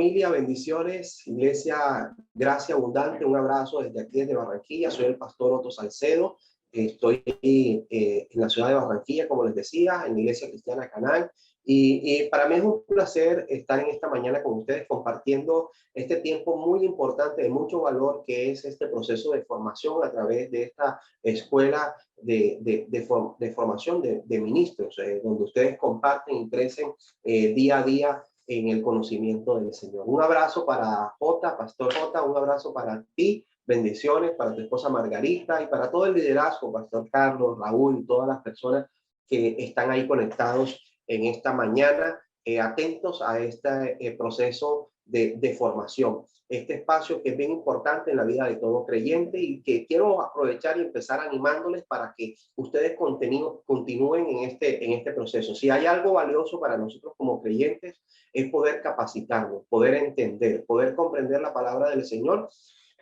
familia, bendiciones, iglesia, gracia abundante, un abrazo desde aquí, desde Barranquilla. Soy el pastor Otto Salcedo, estoy en la ciudad de Barranquilla, como les decía, en la iglesia cristiana Canaán. Y para mí es un placer estar en esta mañana con ustedes compartiendo este tiempo muy importante, de mucho valor, que es este proceso de formación a través de esta escuela de formación de ministros, donde ustedes comparten y crecen día a día en el conocimiento del Señor. Un abrazo para Jota, Pastor Jota, un abrazo para ti, bendiciones para tu esposa Margarita y para todo el liderazgo, Pastor Carlos, Raúl y todas las personas que están ahí conectados en esta mañana, atentos a este proceso de formación. Este espacio que es bien importante en la vida de todo creyente y que quiero aprovechar y empezar animándoles para que ustedes continúen en este proceso. Si hay algo valioso para nosotros como creyentes, es poder capacitarnos, poder entender, poder comprender la palabra del Señor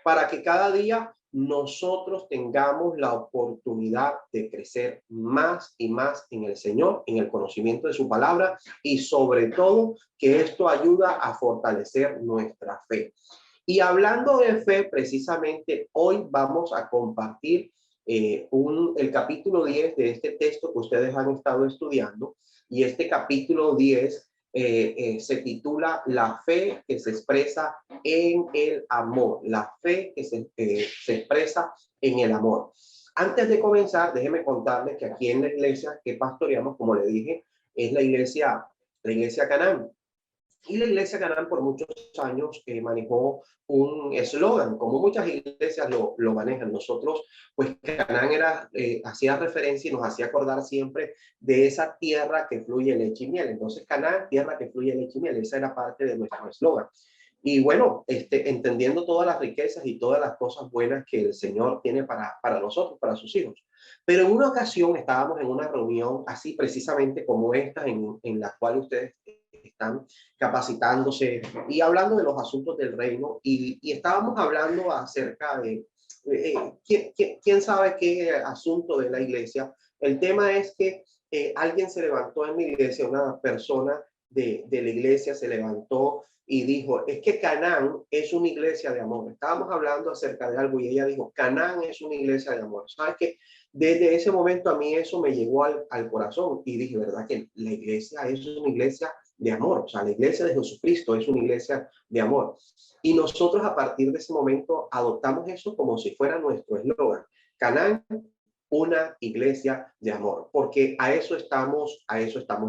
para que cada día nosotros tengamos la oportunidad de crecer más y más en el Señor, en el conocimiento de su palabra y sobre todo que esto ayuda a fortalecer nuestra fe. Y hablando de fe, precisamente hoy vamos a compartir el capítulo 10 de este texto que ustedes han estado estudiando. Y este capítulo 10 se titula La fe que se expresa en el amor. La fe que se expresa en el amor. Antes de comenzar, déjenme contarles que aquí en la iglesia que pastoreamos, como le dije, es la iglesia Canaán. Y la iglesia Canaán por muchos años manejó un eslogan, como muchas iglesias lo manejan. Nosotros, pues Canaán hacía referencia y nos hacía acordar siempre de esa tierra que fluye leche y miel. Entonces, Canaán, tierra que fluye leche y miel, esa era parte de nuestro eslogan. Y bueno, entendiendo todas las riquezas y todas las cosas buenas que el Señor tiene para nosotros, para sus hijos. Pero en una ocasión estábamos en una reunión así precisamente como esta, en la cual ustedes están capacitándose y hablando de los asuntos del reino y estábamos hablando acerca de ¿quién sabe qué asunto de la iglesia. El tema es que alguien se levantó en la iglesia, una persona de la iglesia se levantó y dijo, es que Canaán es una iglesia de amor. Estábamos hablando acerca de algo y ella dijo, Canaán es una iglesia de amor. ¿Sabes qué? Desde ese momento a mí eso me llegó al corazón y dije, ¿verdad que la iglesia es una iglesia de amor? O sea, la iglesia de Jesucristo es una iglesia de amor. Y nosotros a partir de ese momento adoptamos eso como si fuera nuestro eslogan. Canaán, una iglesia de amor, porque a eso estamos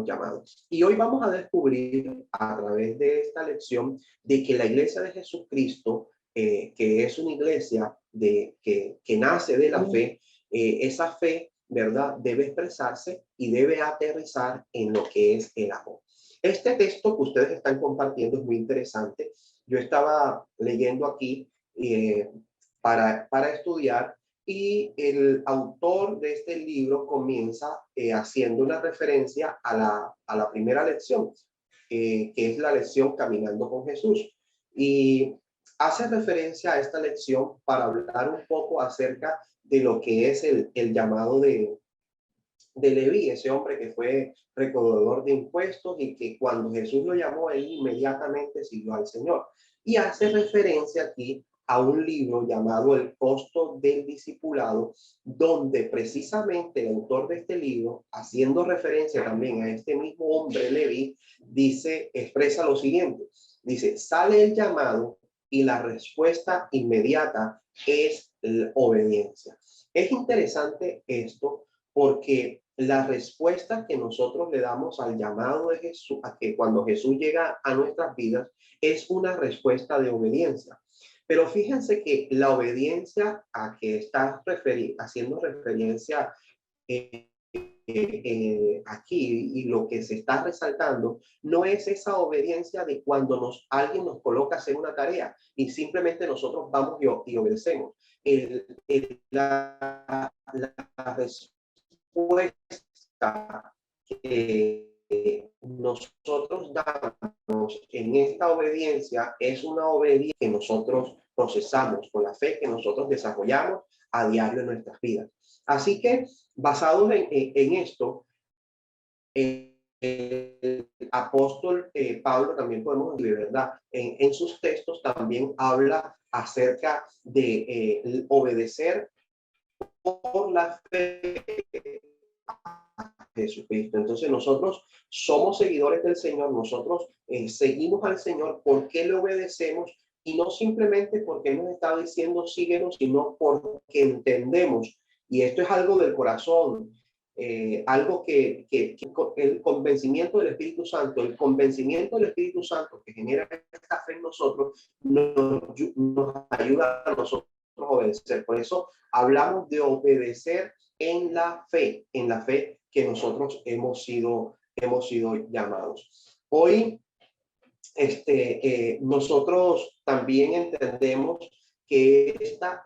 llamados. Y hoy vamos a descubrir a través de esta lección de que la iglesia de Jesucristo, que es una iglesia que nace de la fe, esa fe, ¿verdad?, debe expresarse y debe aterrizar en lo que es el amor. Este texto que ustedes están compartiendo es muy interesante. Yo estaba leyendo aquí para estudiar y el autor de este libro comienza haciendo una referencia a la primera lección, que es la lección Caminando con Jesús. Y hace referencia a esta lección para hablar un poco acerca de lo que es el llamado de Leví, ese hombre que fue recaudador de impuestos y que cuando Jesús lo llamó, él inmediatamente siguió al Señor. Y hace referencia aquí a un libro llamado El costo del discipulado, donde precisamente el autor de este libro, haciendo referencia también a este mismo hombre Leví, expresa lo siguiente, dice, sale el llamado y la respuesta inmediata es la obediencia. Es interesante esto porque la respuesta que nosotros le damos al llamado de Jesús, a que cuando Jesús llega a nuestras vidas, es una respuesta de obediencia. Pero fíjense que la obediencia a que está haciendo referencia aquí y lo que se está resaltando no es esa obediencia de cuando alguien nos coloca a hacer una tarea y simplemente nosotros vamos y obedecemos. La respuesta que nosotros damos en esta obediencia es una obediencia que nosotros procesamos con la fe que nosotros desarrollamos a diario en nuestras vidas. Así que, basados en esto, el apóstol Pablo también podemos decir, ¿verdad? En sus textos también habla acerca de obedecer por la fe a Jesucristo. Entonces nosotros somos seguidores del Señor, nosotros seguimos al Señor porque le obedecemos y no simplemente porque nos está diciendo síguenos, sino porque entendemos, y esto es algo del corazón, algo que el convencimiento del Espíritu Santo, el convencimiento del Espíritu Santo que genera esta fe en nosotros, nos ayuda a nosotros a obedecer. Por eso hablamos de obedecer en la fe que nosotros hemos sido llamados. Hoy, nosotros también entendemos que esta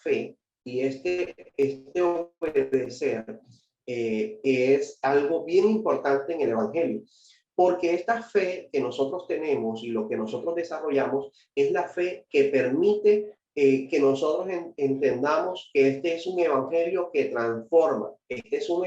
fe y este obedecer es algo bien importante en el Evangelio, porque esta fe que nosotros tenemos y lo que nosotros desarrollamos es la fe que permite que nosotros entendamos que este es un evangelio que transforma, este es un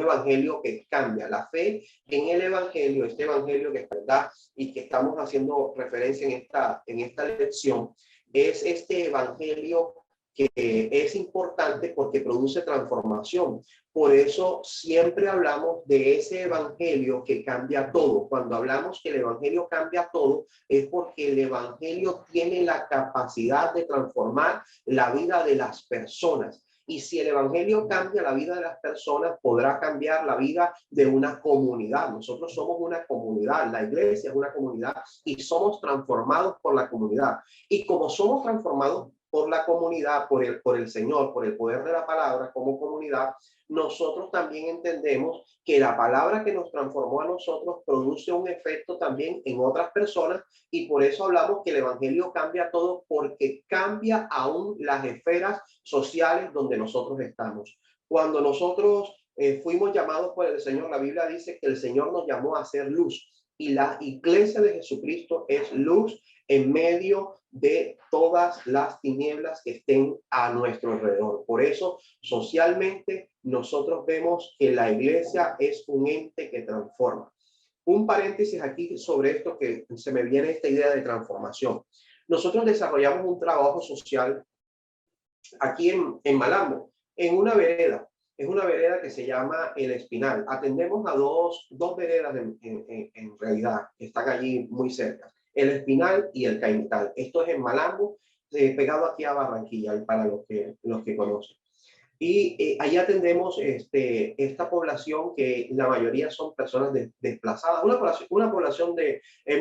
evangelio que cambia. La fe en el evangelio, este evangelio que es verdad y que estamos haciendo referencia en esta lección, es este evangelio que es importante porque produce transformación. Por eso siempre hablamos de ese evangelio que cambia todo. Cuando hablamos que el evangelio cambia todo, es porque el evangelio tiene la capacidad de transformar la vida de las personas. Y si el evangelio cambia la vida de las personas, podrá cambiar la vida de una comunidad. Nosotros somos una comunidad, la iglesia es una comunidad y somos transformados por la comunidad. Y como somos transformados por la comunidad, por el Señor, por el poder de la palabra como comunidad, nosotros también entendemos que la palabra que nos transformó a nosotros produce un efecto también en otras personas, y por eso hablamos que el evangelio cambia todo, porque cambia aún las esferas sociales donde nosotros estamos. Cuando nosotros fuimos llamados por el Señor, la Biblia dice que el Señor nos llamó a ser luz, y la iglesia de Jesucristo es luz en medio de todas las tinieblas que estén a nuestro alrededor. Por eso, socialmente, nosotros vemos que la iglesia es un ente que transforma. Un paréntesis aquí sobre esto, que se me viene esta idea de transformación. Nosotros desarrollamos un trabajo social aquí en Malambo, en una vereda. Es una vereda que se llama El Espinal. Atendemos a dos veredas en realidad, que están allí muy cerca. El Espinal y el Caimital. Esto es en Malambo, pegado aquí a Barranquilla, para los que conocen. Y ahí atendemos esta población que la mayoría son personas desplazadas, una población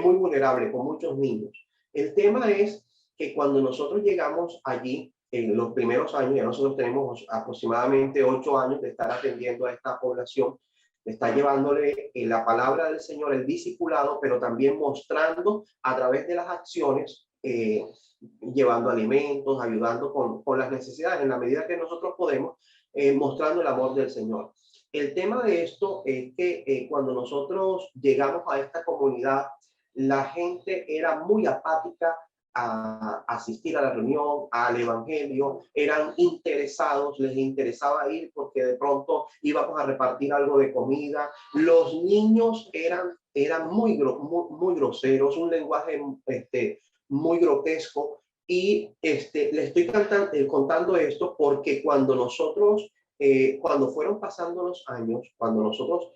muy vulnerable, con muchos niños. El tema es que cuando nosotros llegamos allí, en los primeros años, ya nosotros tenemos aproximadamente 8 años de estar atendiendo a esta población, de estar llevándole la palabra del Señor, el discipulado, pero también mostrando a través de las acciones, llevando alimentos, ayudando con las necesidades en la medida que nosotros podemos, mostrando el amor del Señor. El tema de esto es que cuando nosotros llegamos a esta comunidad, la gente era muy apática a asistir a la reunión, al evangelio, eran interesados, les interesaba ir porque de pronto íbamos a repartir algo de comida. Los niños eran muy groseros, un lenguaje muy grotesco. Y le estoy contando esto porque cuando fueron pasando los años, cuando nosotros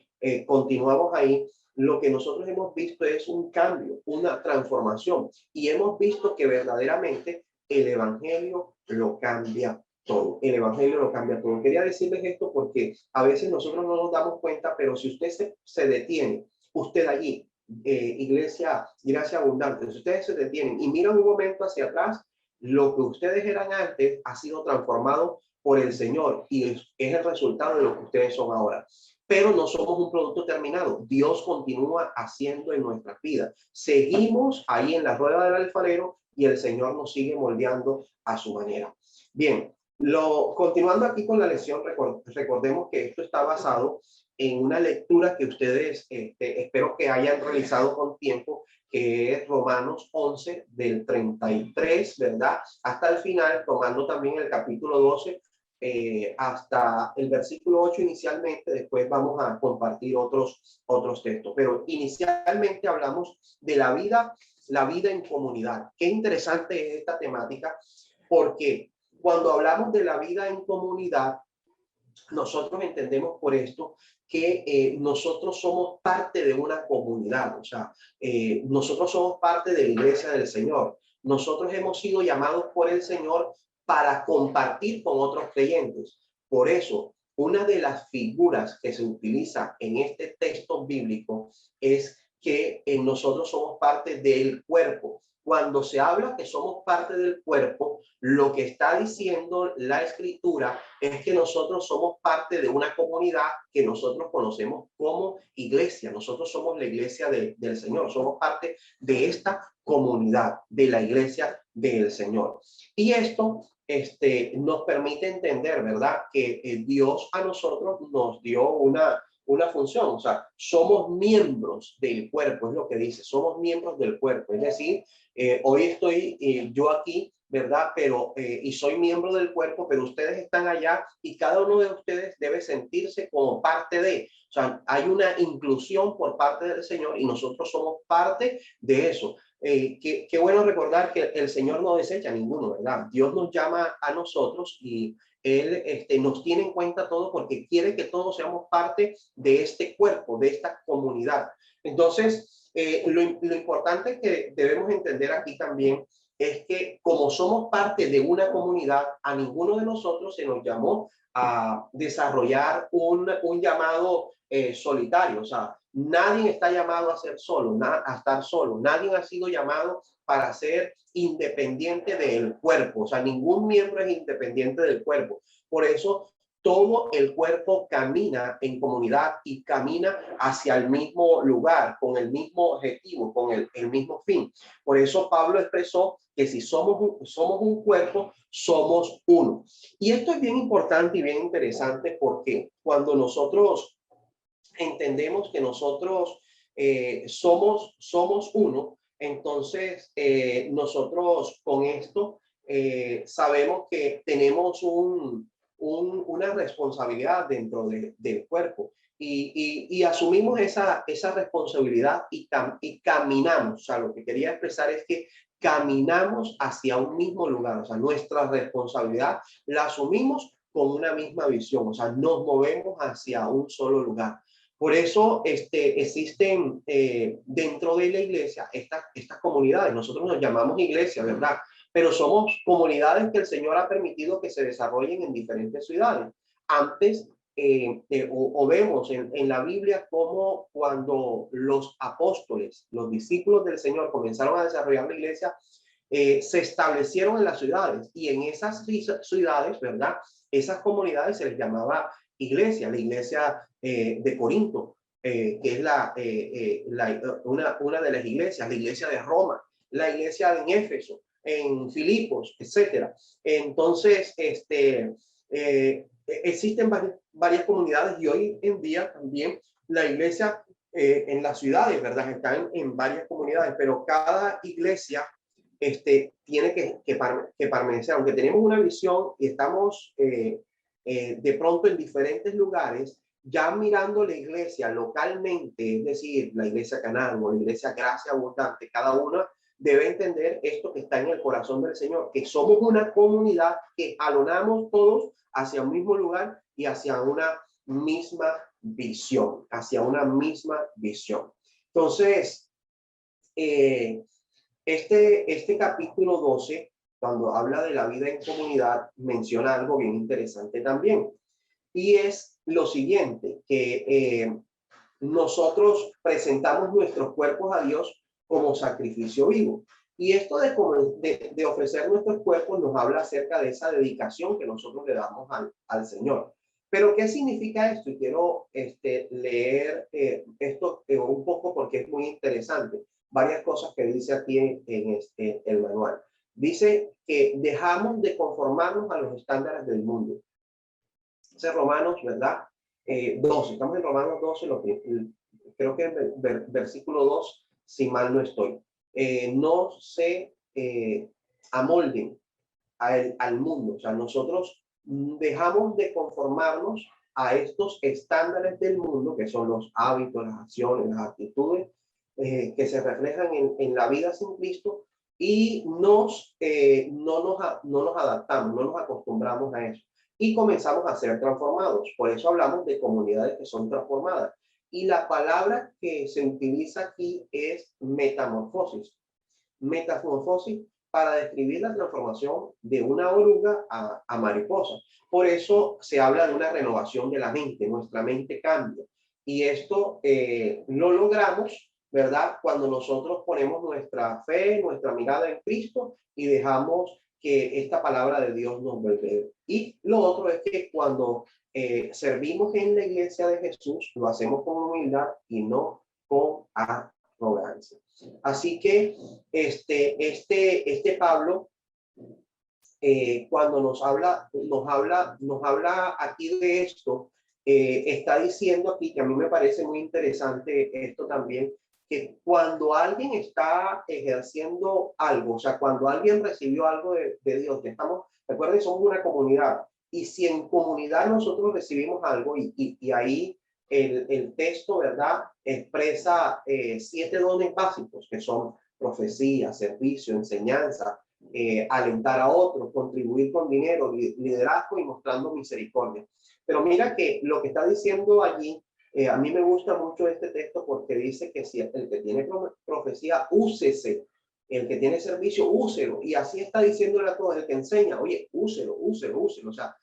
continuamos ahí, lo que nosotros hemos visto es un cambio, una transformación, y hemos visto que verdaderamente el evangelio lo cambia todo. El evangelio lo cambia todo. Quería decirles esto porque a veces nosotros no nos damos cuenta, pero si usted se detiene, usted allí, iglesia, gracia abundante, si ustedes se detienen y miran un momento hacia atrás, lo que ustedes eran antes ha sido transformado por el Señor y es el resultado de lo que ustedes son ahora. Pero no somos un producto terminado. Dios continúa haciendo en nuestras vidas. Seguimos ahí en la rueda del alfarero y el Señor nos sigue moldeando a su manera. Bien, continuando aquí con la lección, recordemos que esto está basado en una lectura que ustedes espero que hayan realizado con tiempo, que es Romanos 11 del 33, ¿verdad? Hasta el final, tomando también el capítulo 12, hasta el versículo 8 inicialmente, después vamos a compartir otros textos, pero inicialmente hablamos de la vida en comunidad. Qué interesante es esta temática, porque cuando hablamos de la vida en comunidad, nosotros entendemos por esto que nosotros somos parte de una comunidad, o sea, nosotros somos parte de la iglesia del Señor. Nosotros hemos sido llamados por el Señor para compartir con otros creyentes. Por eso, una de las figuras que se utiliza en este texto bíblico es que nosotros somos parte del cuerpo. Cuando se habla que somos parte del cuerpo, lo que está diciendo la escritura es que nosotros somos parte de una comunidad que nosotros conocemos como iglesia. Nosotros somos la iglesia del Señor, somos parte de esta comunidad, de la iglesia del Señor. Y esto nos permite entender, ¿verdad? Que Dios a nosotros nos dio una función, o sea, somos miembros del cuerpo, es lo que dice, somos miembros del cuerpo, es decir, hoy estoy yo aquí, ¿verdad? Pero, y soy miembro del cuerpo, pero ustedes están allá y cada uno de ustedes debe sentirse como parte de, o sea, hay una inclusión por parte del Señor y nosotros somos parte de eso. Qué bueno recordar que el Señor no desecha a ninguno, ¿verdad? Dios nos llama a nosotros y Él nos tiene en cuenta todo porque quiere que todos seamos parte de este cuerpo, de esta comunidad. Entonces, lo importante que debemos entender aquí también es que como somos parte de una comunidad, a ninguno de nosotros se nos llamó a desarrollar un llamado solitario. O sea, nadie está llamado a ser solo, a estar solo. Nadie ha sido llamado para ser independiente del cuerpo. O sea, ningún miembro es independiente del cuerpo. Por eso todo el cuerpo camina en comunidad y camina hacia el mismo lugar, con el mismo objetivo, con el mismo fin. Por eso Pablo expresó que si somos un cuerpo, somos uno. Y esto es bien importante y bien interesante porque cuando nosotros entendemos que nosotros somos uno, entonces nosotros con esto sabemos que tenemos una responsabilidad dentro del cuerpo y asumimos esa responsabilidad y caminamos. O sea, lo que quería expresar es que caminamos hacia un mismo lugar. O sea, nuestra responsabilidad la asumimos con una misma visión. O sea, nos movemos hacia un solo lugar. Por eso existen dentro de la iglesia estas comunidades. Nosotros nos llamamos iglesia, ¿verdad? Pero somos comunidades que el Señor ha permitido que se desarrollen en diferentes ciudades. Antes, o vemos en la Biblia como cuando los apóstoles, los discípulos del Señor comenzaron a desarrollar la iglesia, se establecieron en las ciudades y en esas ciudades, ¿verdad? Esas comunidades se les llamaba iglesia, la iglesia de Corinto, que es una de las iglesias, la iglesia de Roma, la iglesia en Éfeso, en Filipos, etcétera. Entonces, existen varias comunidades y hoy en día también la iglesia en las ciudades, ¿verdad? Están en varias comunidades, pero cada iglesia tiene que permanecer, aunque tenemos una visión y estamos de pronto en diferentes lugares, ya mirando la iglesia localmente, es decir, la iglesia Canaán o la iglesia Gracia Abundante, cada una debe entender esto que está en el corazón del Señor, que somos una comunidad que alonamos todos hacia un mismo lugar y hacia una misma visión, Entonces, este capítulo 12, cuando habla de la vida en comunidad, menciona algo bien interesante también. Y es lo siguiente, que nosotros presentamos nuestros cuerpos a Dios como sacrificio vivo. Y esto de ofrecer nuestros cuerpos nos habla acerca de esa dedicación que nosotros le damos al Señor. Pero, ¿qué significa esto? Y quiero leer esto un poco porque es muy interesante. Varias cosas que dice aquí en el manual. Dice que dejamos de conformarnos a los estándares del mundo. Ese Romanos, ¿verdad? 12, estamos en Romanos 12, creo que el versículo 2, si mal no estoy. No se amolden al mundo. O sea, nosotros dejamos de conformarnos a estos estándares del mundo, que son los hábitos, las acciones, las actitudes que se reflejan en la vida sin Cristo, y no nos adaptamos, no nos acostumbramos a eso. Y comenzamos a ser transformados. Por eso hablamos de comunidades que son transformadas. Y la palabra que se utiliza aquí es metamorfosis. Metamorfosis para describir la transformación de una oruga a mariposa. Por eso se habla de una renovación de la mente, nuestra mente cambia. Y esto lo logramos, ¿verdad? Cuando nosotros ponemos nuestra fe, nuestra mirada en Cristo y dejamos que esta palabra de Dios nos vuelve. Y lo otro es que cuando servimos en la iglesia de Jesús, lo hacemos con humildad y no con arrogancia. Así que este Pablo, cuando nos habla aquí de esto, está diciendo aquí, que a mí me parece muy interesante esto también, que cuando alguien está ejerciendo algo, o sea, cuando alguien recibió algo de Dios, que estamos, recuerden, somos una comunidad, y si en comunidad nosotros recibimos algo, y ahí el texto, ¿verdad?, expresa 7 dones básicos, que son profecía, servicio, enseñanza, alentar a otros, contribuir con dinero, liderazgo y mostrando misericordia. Pero mira que lo que está diciendo allí, a mí me gusta mucho este texto porque dice que si el que tiene profecía, úsese. El que tiene servicio, úselo. Y así está diciéndole a todos, el que enseña, oye, úselo, úselo, úselo. O sea,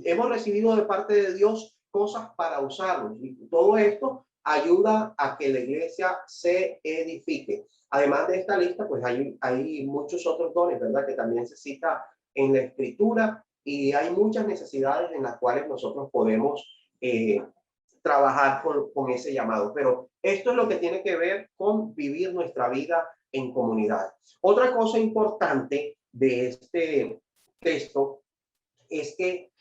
hemos recibido de parte de Dios cosas para usarlos. Y todo esto ayuda a que la iglesia se edifique. Además de esta lista, pues hay muchos otros dones, ¿verdad?, que también se cita en la escritura, y hay muchas necesidades en las cuales nosotros podemos trabajar con ese llamado. Pero esto es lo que tiene que ver con vivir nuestra vida en comunidad. Otra cosa importante de este texto es que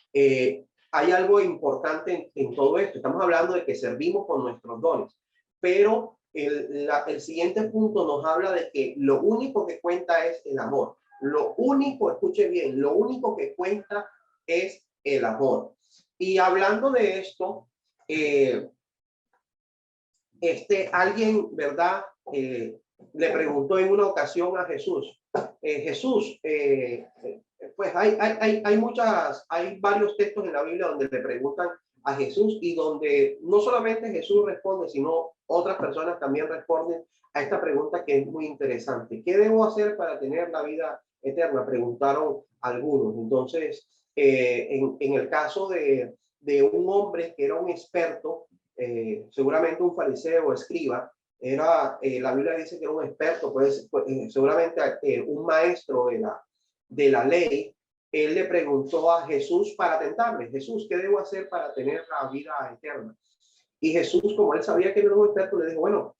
hay algo importante en todo esto. Estamos hablando de que servimos con nuestros dones, pero el siguiente punto nos habla de que lo único que cuenta es el amor. Lo único, escuche bien, lo único que cuenta es el amor. Y hablando de esto, alguien, ¿verdad?, le preguntó en una ocasión a Jesús, Jesús, pues hay varios textos en la Biblia donde le preguntan a Jesús, y donde no solamente Jesús responde, sino otras personas también responden a esta pregunta, que es muy interesante. ¿Qué debo hacer para tener la vida eterna?, preguntaron algunos. Entonces, en el caso de un hombre que era un experto, seguramente un fariseo o escriba, la Biblia dice que era un experto, pues, seguramente un maestro de la ley. Él le preguntó a Jesús para tentarle, Jesús, ¿qué debo hacer para tener la vida eterna? Y Jesús, como él sabía que no era un experto, le dijo, bueno,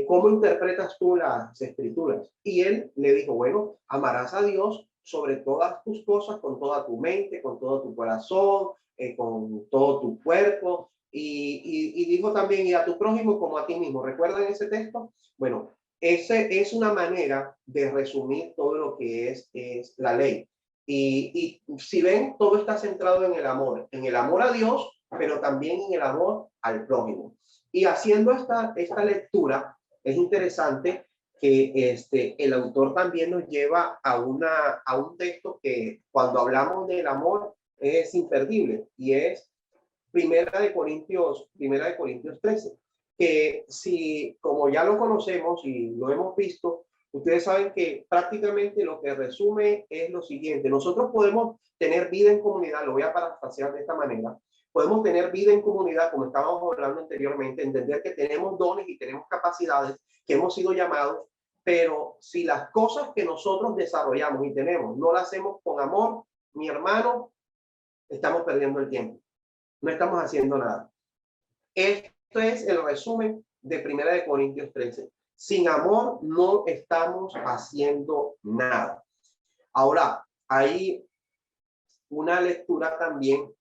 ¿cómo interpretas tú las escrituras? Y él le dijo, bueno, amarás a Dios sobre todas tus cosas, con toda tu mente, con todo tu corazón, con todo tu cuerpo. Y dijo también, y a tu prójimo como a ti mismo. ¿Recuerdan ese texto? Bueno, ese es una manera de resumir todo lo que es la ley. Y si ven, todo está centrado en el amor a Dios, pero también en el amor al prójimo. Y haciendo esta lectura, es interesante que el autor también nos lleva a un texto que, cuando hablamos del amor, es imperdible, y es Primera de Corintios 13, que, si, como ya lo conocemos y lo hemos visto, ustedes saben que prácticamente lo que resume es lo siguiente: nosotros podemos tener vida en comunidad, lo voy a parafrasear de esta manera. Podemos tener vida en comunidad, como estábamos hablando anteriormente, entender que tenemos dones y tenemos capacidades, que hemos sido llamados, pero si las cosas que nosotros desarrollamos y tenemos no las hacemos con amor, mi hermano, estamos perdiendo el tiempo. No estamos haciendo nada. Esto es el resumen de Primera de Corintios 13. Sin amor no estamos haciendo nada. Ahora, hay una lectura también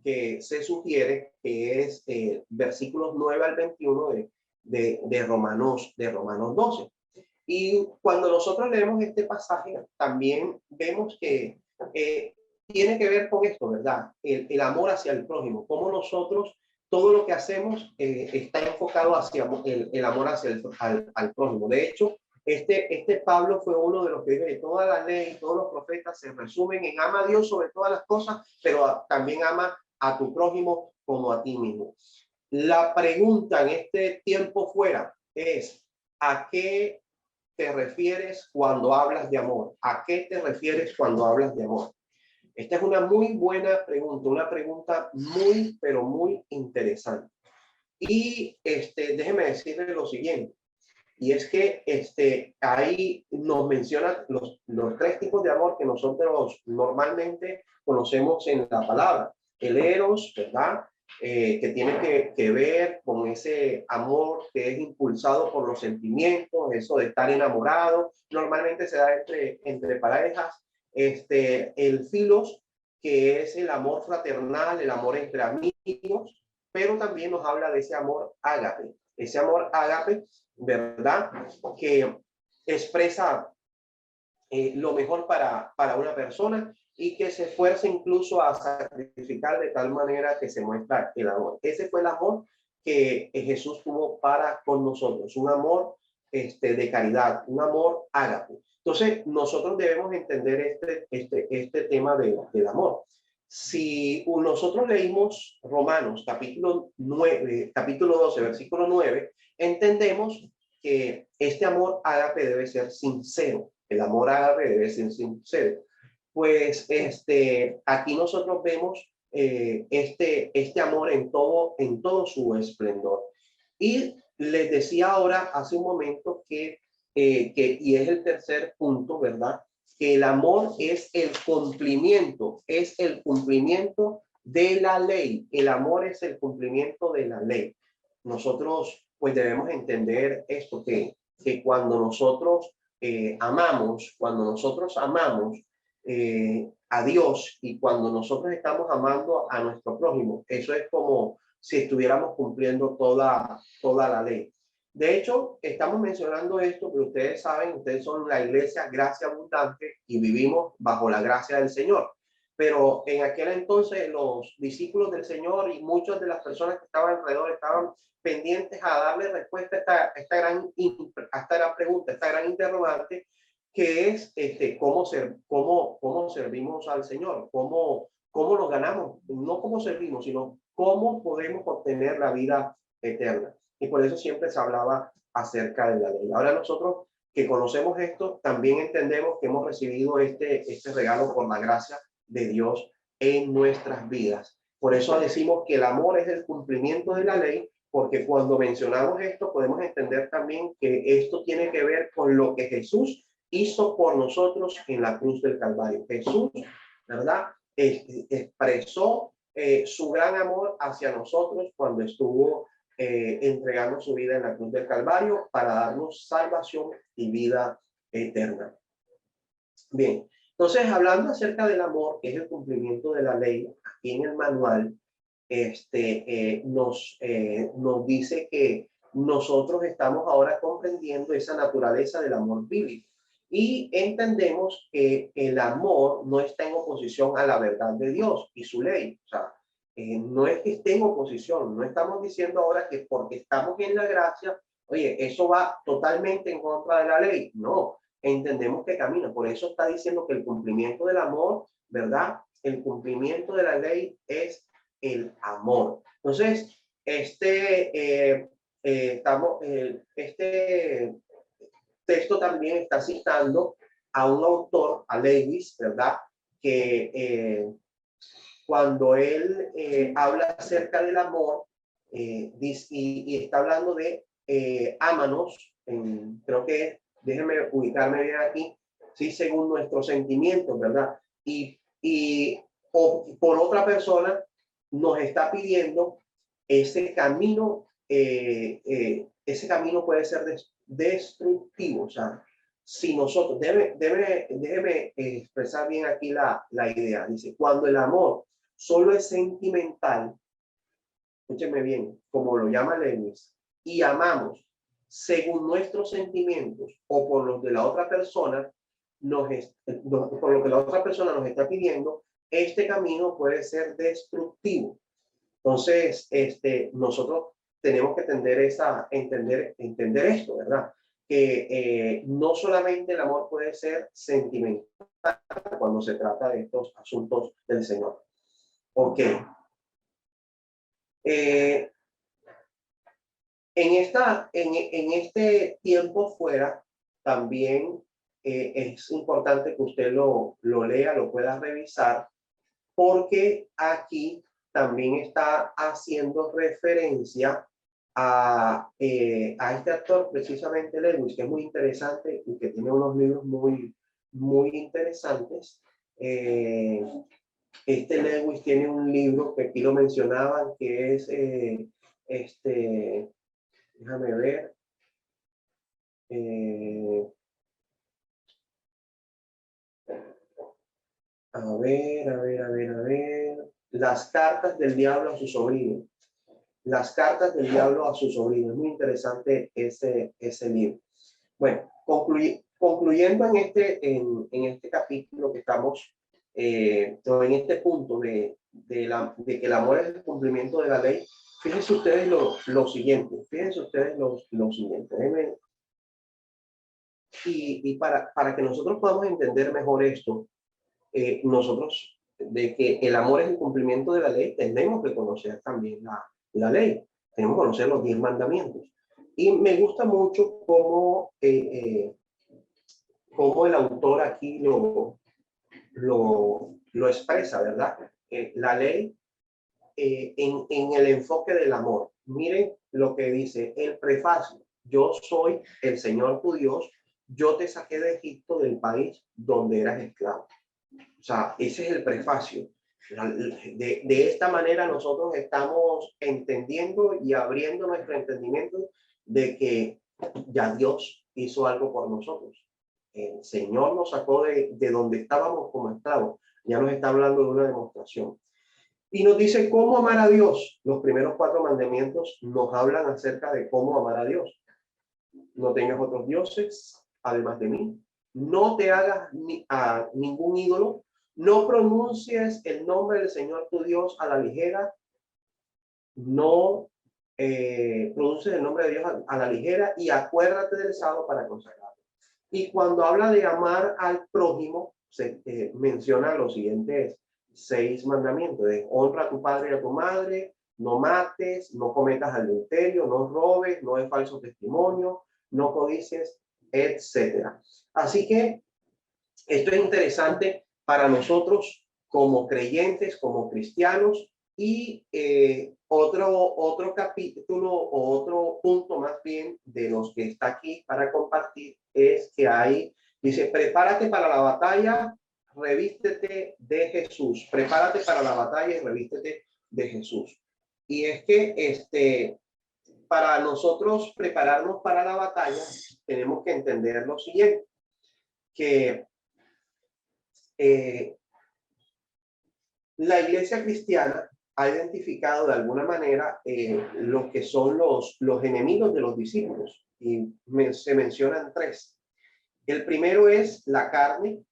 que se sugiere, que es versículos 9 al 21 de Romanos 12. Y cuando nosotros leemos este pasaje, también vemos que tiene que ver con esto, ¿verdad? El amor hacia el prójimo, cómo nosotros, todo lo que hacemos está enfocado hacia el amor hacia al prójimo. De hecho, este Pablo fue uno de los que dijo que toda la ley, todos los profetas se resumen en ama a Dios sobre todas las cosas, pero también ama a tu prójimo como a ti mismo. La pregunta en este tiempo fuera es, ¿a qué te refieres cuando hablas de amor? ¿A qué te refieres cuando hablas de amor? Esta es una muy buena pregunta, una pregunta muy, pero muy interesante. Y déjeme decirle lo siguiente, y es que ahí nos menciona los tres tipos de amor que nosotros normalmente conocemos en la palabra. El eros, ¿verdad? Que tiene que ver con ese amor que es impulsado por los sentimientos, eso de estar enamorado. Normalmente se da entre parejas. El filos, que es el amor fraternal, el amor entre amigos, pero también nos habla de ese amor ágape. Ese amor ágape, ¿verdad? Que expresa lo mejor para una persona y que se esfuerza incluso a sacrificar de tal manera que se muestra el amor. Ese fue el amor que Jesús tuvo para con nosotros, un amor de caridad, un amor ágape. Entonces, nosotros debemos entender este tema del amor. Si nosotros leímos Romanos capítulo 9, capítulo 12, versículo 9, entendemos que este amor ágape debe ser sincero. El amor ágape debe ser sincero. Pues aquí nosotros vemos este amor en todo su esplendor. Y les decía ahora hace un momento y es el tercer punto, ¿verdad? Que el amor es el cumplimiento de la ley. El amor es el cumplimiento de la ley. Nosotros pues debemos entender esto, que cuando nosotros cuando nosotros amamos a Dios y cuando nosotros estamos amando a nuestro prójimo, eso es como si estuviéramos cumpliendo toda la ley. De hecho, estamos mencionando esto, pero ustedes saben, ustedes son la iglesia Gracia Abundante y vivimos bajo la gracia del Señor. Pero en aquel entonces los discípulos del Señor y muchas de las personas que estaban alrededor estaban pendientes a darle respuesta a esta gran pregunta, esta gran interrogante, que es cómo servimos al Señor, cómo nos ganamos, no cómo servimos, sino cómo podemos obtener la vida eterna. Y por eso siempre se hablaba acerca de la ley. Ahora nosotros que conocemos esto, también entendemos que hemos recibido este regalo por la gracia de Dios en nuestras vidas. Por eso decimos que el amor es el cumplimiento de la ley, porque cuando mencionamos esto podemos entender también que esto tiene que ver con lo que Jesús hizo por nosotros en la cruz del Calvario. Jesús, ¿verdad? Expresó su gran amor hacia nosotros cuando estuvo entregando su vida en la cruz del Calvario para darnos salvación y vida eterna. Bien, entonces hablando acerca del amor, que es el cumplimiento de la ley, aquí en el manual nos dice que nosotros estamos ahora comprendiendo esa naturaleza del amor bíblico y entendemos que el amor no está en oposición a la verdad de Dios y su ley. O sea, no es que esté en oposición, no estamos diciendo ahora que porque estamos en la gracia, oye, eso va totalmente en contra de la ley. No, entendemos que camina. Por eso está diciendo que el cumplimiento del amor, ¿verdad? El cumplimiento de la ley es el amor. Entonces, este texto también está citando a un autor, a Lewis, ¿verdad? Que cuando él habla acerca del amor, dice, y está hablando de ámanos, creo que, déjenme ubicarme bien aquí, sí, según nuestros sentimientos, ¿verdad? O por otra persona nos está pidiendo ese camino puede ser destructivo. O sea, si nosotros, déjeme expresar bien aquí la idea. Dice, cuando el amor solo es sentimental, escúcheme bien, como lo llama Lewis, y amamos según nuestros sentimientos o por los de la otra persona, por lo que la otra persona nos está pidiendo, este camino puede ser destructivo. Entonces, nosotros tenemos que entender esto, ¿verdad? Que no solamente el amor puede ser sentimental cuando se trata de estos asuntos del Señor. Ok. En este tiempo fuera, también es importante que usted lo lea, lo pueda revisar, porque aquí también está haciendo referencia a este actor, precisamente Lewis, que es muy interesante y que tiene unos libros muy interesantes. Este Lewis tiene un libro que aquí lo mencionaban, que es, déjame ver, a ver, las cartas del diablo a su sobrino. Las cartas del diablo a su sobrino. Es muy interesante ese libro. Bueno, concluyendo en este capítulo que estamos, o en este punto de que el amor es el cumplimiento de la ley, fíjense ustedes lo siguiente, fíjense ustedes lo siguiente. Y para que nosotros podamos entender mejor esto, nosotros, de que el amor es el cumplimiento de la ley, tenemos que conocer también la ley, tenemos que conocer los 10 mandamientos. Y me gusta mucho cómo el autor aquí lo expresa, ¿verdad? La ley en el enfoque del amor. Miren lo que dice el prefacio: yo soy el Señor tu Dios, yo te saqué de Egipto, del país donde eras esclavo. O sea, ese es el prefacio. De esta manera nosotros estamos entendiendo y abriendo nuestro entendimiento de que ya Dios hizo algo por nosotros. El Señor nos sacó de donde estábamos como esclavos. Ya nos está hablando de una demostración. Y nos dice cómo amar a Dios. Los primeros 4 mandamientos nos hablan acerca de cómo amar a Dios. No tengas otros dioses además de mí. No te hagas a ningún ídolo. No pronuncies el nombre del Señor tu Dios a la ligera. No pronuncies el nombre de Dios a la ligera, y acuérdate del sábado para consagrarlo. Y cuando habla de amar al prójimo, se menciona los siguientes 6 mandamientos: de honra a tu padre y a tu madre, no mates, no cometas adulterio, no robes, no des falso testimonio, no codicies, etcétera. Así que esto es interesante para nosotros como creyentes, como cristianos. Y otro capítulo, o otro punto más bien de los que está aquí para compartir, es que dice: prepárate para la batalla, revístete de Jesús. Prepárate para la batalla y revístete de Jesús. Y es que para nosotros prepararnos para la batalla, tenemos que entender lo siguiente, que la iglesia cristiana ha identificado de alguna manera lo que son los enemigos de los discípulos, y se mencionan 3. El primero es la carne,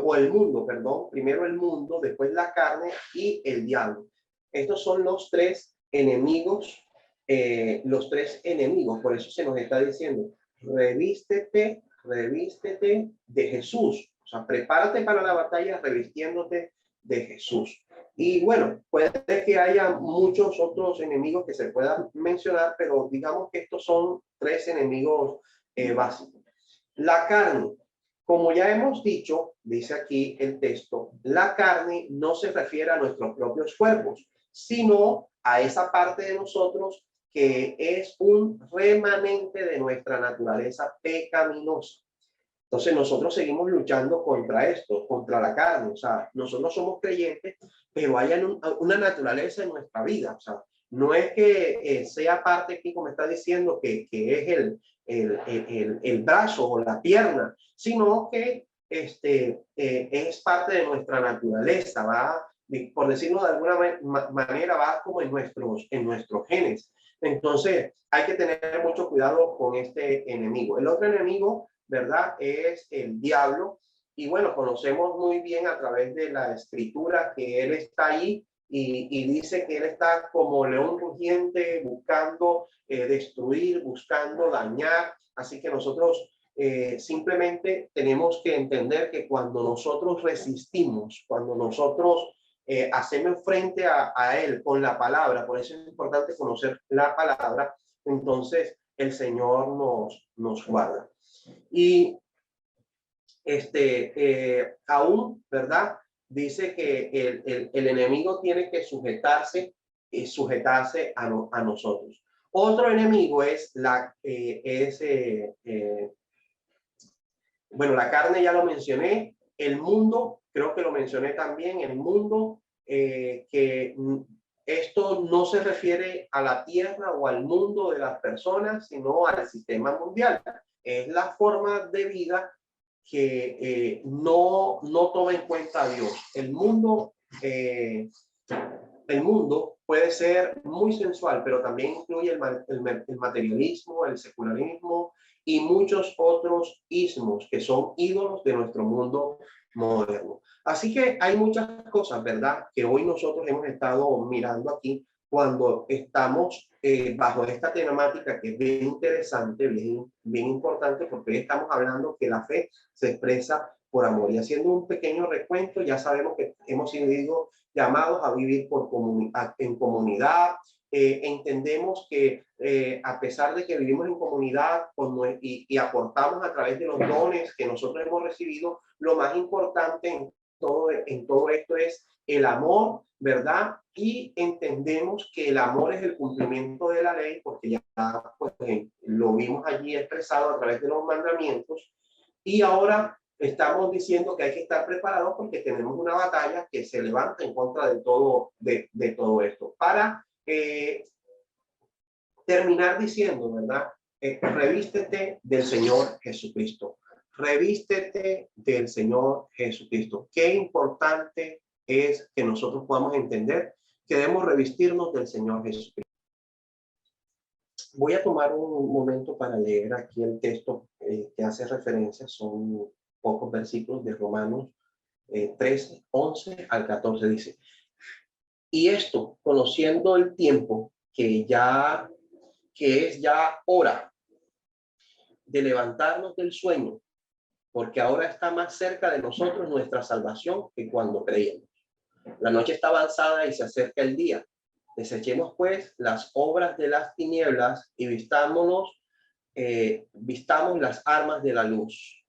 o el mundo, perdón. Primero el mundo, después la carne y el diablo. Estos son los 3 enemigos, por eso se nos está diciendo: revístete de Jesús. O sea, prepárate para la batalla revistiéndote de Jesús. Y bueno, puede que haya muchos otros enemigos que se puedan mencionar, pero digamos que estos son 3 enemigos básicos. La carne, como ya hemos dicho, dice aquí el texto, la carne no se refiere a nuestros propios cuerpos, sino a esa parte de nosotros que es un remanente de nuestra naturaleza pecaminosa. Entonces nosotros seguimos luchando contra esto, contra la carne. O sea, nosotros somos creyentes, pero hay una naturaleza en nuestra vida. O sea, no es que sea parte aquí, como está diciendo, que es el brazo o la pierna, sino que es parte de nuestra naturaleza, va, por decirlo de alguna manera, va como en nuestros genes. Entonces hay que tener mucho cuidado con este enemigo. El otro enemigo, ¿verdad?, es el diablo. y bueno, conocemos muy bien a través de la escritura que él está ahí y dice que él está como león rugiente buscando destruir, buscando dañar. Así que nosotros simplemente tenemos que entender que cuando nosotros resistimos, cuando nosotros hacemos frente a él con la palabra, por eso es importante conocer la palabra, entonces el Señor nos guarda. Y aún, ¿verdad? Dice que el enemigo tiene que sujetarse a nosotros. Otro enemigo es bueno, la carne ya lo mencioné, el mundo, creo que lo mencioné también, el mundo, que esto no se refiere a la tierra o al mundo de las personas, sino al sistema mundial. Es la forma de vida que no toma en cuenta a Dios. El mundo puede ser muy sensual, pero también incluye el materialismo, el secularismo y muchos otros ismos que son ídolos de nuestro mundo moderno. Así que hay muchas cosas, ¿verdad?, que hoy nosotros hemos estado mirando aquí cuando estamos bajo esta temática que es bien interesante, bien importante, porque hoy estamos hablando que la fe se expresa por amor. Y haciendo un pequeño recuento, ya sabemos que hemos sido llamados a vivir en comunidad. Entendemos que a pesar de que vivimos en comunidad y aportamos a través de los dones que nosotros hemos recibido, lo más importante en todo esto es el amor, ¿verdad? Y entendemos que el amor es el cumplimiento de la ley, porque ya pues, lo vimos allí expresado a través de los mandamientos. Y ahora estamos diciendo que hay que estar preparados porque tenemos una batalla que se levanta en contra de todo esto. Para terminar diciendo, ¿verdad? Revístete del Señor Jesucristo. Revístete del Señor Jesucristo. Qué importante es que nosotros podamos entender que debemos revestirnos del Señor Jesucristo. Voy a tomar un momento para leer aquí el texto que hace referencia. Son pocos versículos de Romanos 13, 11 al 14. Dice: y esto, conociendo el tiempo que es ya hora de levantarnos del sueño, porque ahora está más cerca de nosotros nuestra salvación que cuando creíamos. La noche está avanzada y se acerca el día. Desechemos pues las obras de las tinieblas y vistamos las armas de la luz.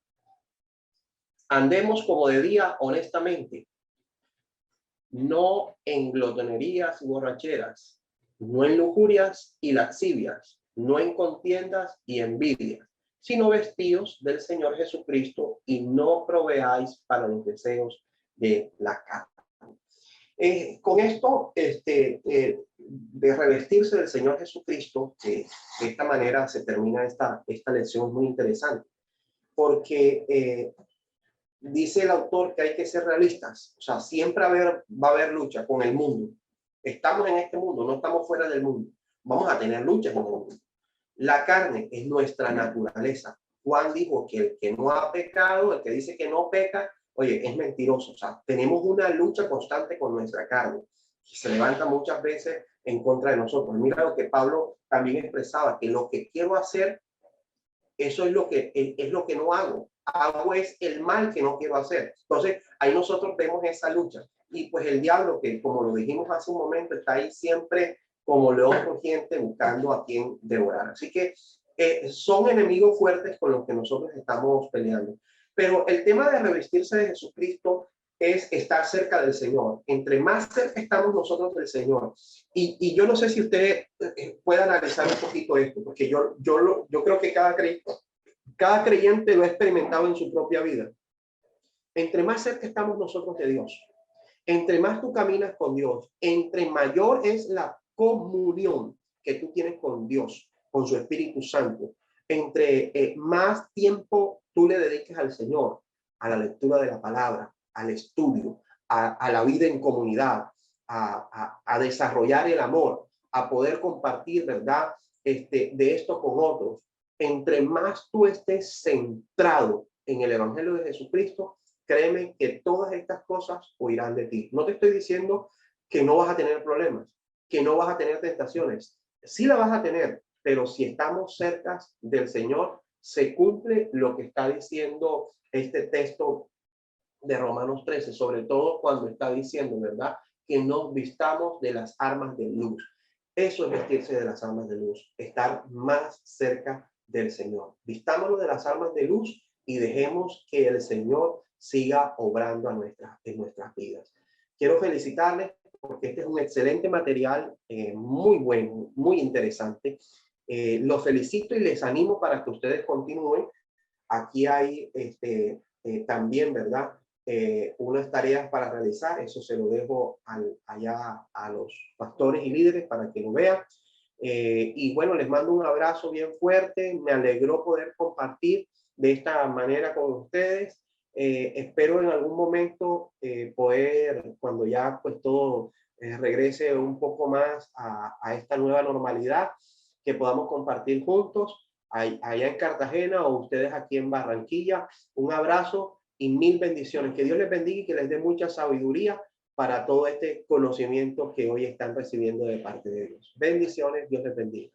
Andemos como de día honestamente, no en glotonerías y borracheras, no en lujurias y lascivias, no en contiendas y envidias, sino vestidos del Señor Jesucristo y no proveáis para los deseos de la carne. Con esto, de revestirse del Señor Jesucristo, de esta manera se termina esta lección muy interesante, porque dice el autor que hay que ser realistas. O sea, siempre va a haber lucha con el mundo. Estamos en este mundo, no estamos fuera del mundo. Vamos a tener luchas con el mundo. La carne es nuestra naturaleza. Juan dijo que el que no ha pecado, el que dice que no peca, oye, es mentiroso. O sea, tenemos una lucha constante con nuestra carne, que se levanta muchas veces en contra de nosotros. Mira lo que Pablo también expresaba, que lo que quiero hacer, eso es lo que no hago. Hago es el mal que no quiero hacer. Entonces, ahí nosotros vemos esa lucha. Y pues el diablo, que como lo dijimos hace un momento, está ahí siempre como león rugiente buscando a quien devorar. Así que son enemigos fuertes con los que nosotros estamos peleando. Pero el tema de revestirse de Jesucristo es estar cerca del Señor. Entre más cerca estamos nosotros del Señor. Y yo no sé si usted puede analizar un poquito esto, porque yo creo que cada creyente lo ha experimentado en su propia vida. Entre más cerca estamos nosotros de Dios, entre más tú caminas con Dios, entre mayor es la comunión que tú tienes con Dios, con su Espíritu Santo, entre más tiempo tú le dediques al Señor, a la lectura de la palabra, al estudio, a la vida en comunidad, a desarrollar el amor, a poder compartir, ¿verdad? De esto con otros. Entre más tú estés centrado en el Evangelio de Jesucristo, créeme que todas estas cosas huirán de ti. No te estoy diciendo que no vas a tener problemas, que no vas a tener tentaciones. Sí la vas a tener, pero si estamos cerca del Señor, se cumple lo que está diciendo este texto de Romanos 13, sobre todo cuando está diciendo, ¿verdad? Que nos vistamos de las armas de luz. Eso es vestirse de las armas de luz, estar más cerca del Señor. Vistámonos de las armas de luz y dejemos que el Señor siga obrando en nuestras vidas. Quiero felicitarles porque este es un excelente material, muy bueno, muy interesante. Los felicito y les animo para que ustedes continúen. Aquí hay también, ¿verdad? Unas tareas para realizar, eso se lo dejo allá a los pastores y líderes para que lo vean. Y bueno, les mando un abrazo bien fuerte, me alegró poder compartir de esta manera con ustedes. Espero en algún momento poder, cuando ya pues todo regrese un poco más a esta nueva normalidad, que podamos compartir juntos allá en Cartagena o ustedes aquí en Barranquilla. Un abrazo y mil bendiciones. Que Dios les bendiga y que les dé mucha sabiduría para todo este conocimiento que hoy están recibiendo de parte de Dios. Bendiciones, Dios les bendiga.